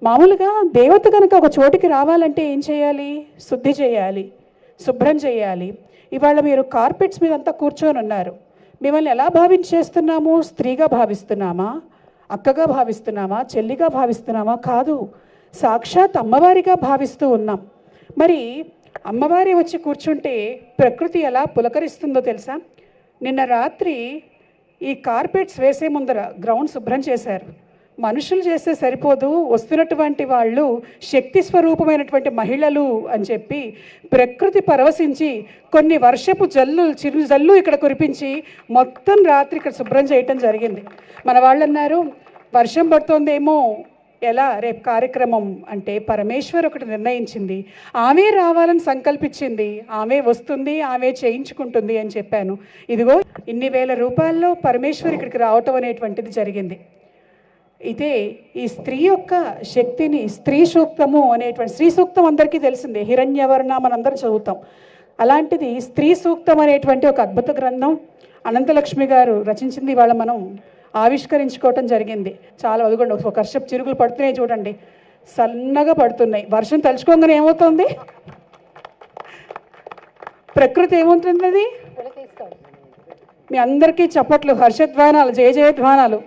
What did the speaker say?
మామూలుగా దేవత కనుక ఒక చోటికి రావాలంటే ఏం చేయాలి? శుద్ధి చేయాలి, శుభ్రం చేయాలి. ఇవాళ మీరు కార్పెట్స్ మీద అంతా కూర్చొని ఉన్నారు. మిమ్మల్ని ఎలా భావించేస్తున్నాము? స్త్రీగా భావిస్తున్నామా? అక్కగా భావిస్తున్నామా? చెల్లిగా భావిస్తున్నామా? కాదు, సాక్షాత్ అమ్మవారిగా భావిస్తూ ఉన్నాం. మరి అమ్మవారి వచ్చి కూర్చుంటే ప్రకృతి ఎలా పులకరిస్తుందో తెలుసా? నిన్న రాత్రి ఈ కార్పెట్స్ వేసే ముందర గ్రౌండ్ శుభ్రం చేశారు. మనుషులు చేస్తే సరిపోదు, వస్తున్నటువంటి వాళ్ళు శక్తి స్వరూపమైనటువంటి మహిళలు అని చెప్పి ప్రకృతి పరవశించి కొన్ని వర్షపు చిరు జల్లు ఇక్కడ కురిపించి మొత్తం రాత్రి ఇక్కడ శుభ్రం చేయటం జరిగింది. మన వాళ్ళు అన్నారు, వర్షం పడుతోందేమో, ఎలా రేపు కార్యక్రమం అంటే పరమేశ్వర్ ఒకటి నిర్ణయించింది, ఆమె రావాలని సంకల్పించింది, ఆమె వస్తుంది, ఆమె చేయించుకుంటుంది అని చెప్పాను. ఇదిగో ఇన్ని వేల రూపాయల్లో పరమేశ్వర్ ఇక్కడికి రావటం అనేటువంటిది జరిగింది. ఇదే ఈ స్త్రీ యొక్క శక్తిని, స్త్రీ సూక్తము అనేటువంటి, స్త్రీ సూక్తం అందరికీ తెలిసిందే, హిరణ్యవర్ణ మనందరం చదువుతాం. అలాంటిది స్త్రీ సూక్తం అనేటువంటి ఒక అద్భుత గ్రంథం అనంతలక్ష్మి గారు రచించింది. ఇవాళ మనం ఆవిష్కరించుకోవటం జరిగింది. చాలా అదుగోండి, ఒక వర్షపు చిరుగులు పడుతున్నాయి చూడండి, సన్నగా పడుతున్నాయి. వర్షం తలుచుకోగానే ఏమవుతుంది? ప్రకృతి ఏమవుతుంది? అది మీ అందరికీ చప్పట్లు, హర్షధ్వానాలు, జయ జయధ్వానాలు.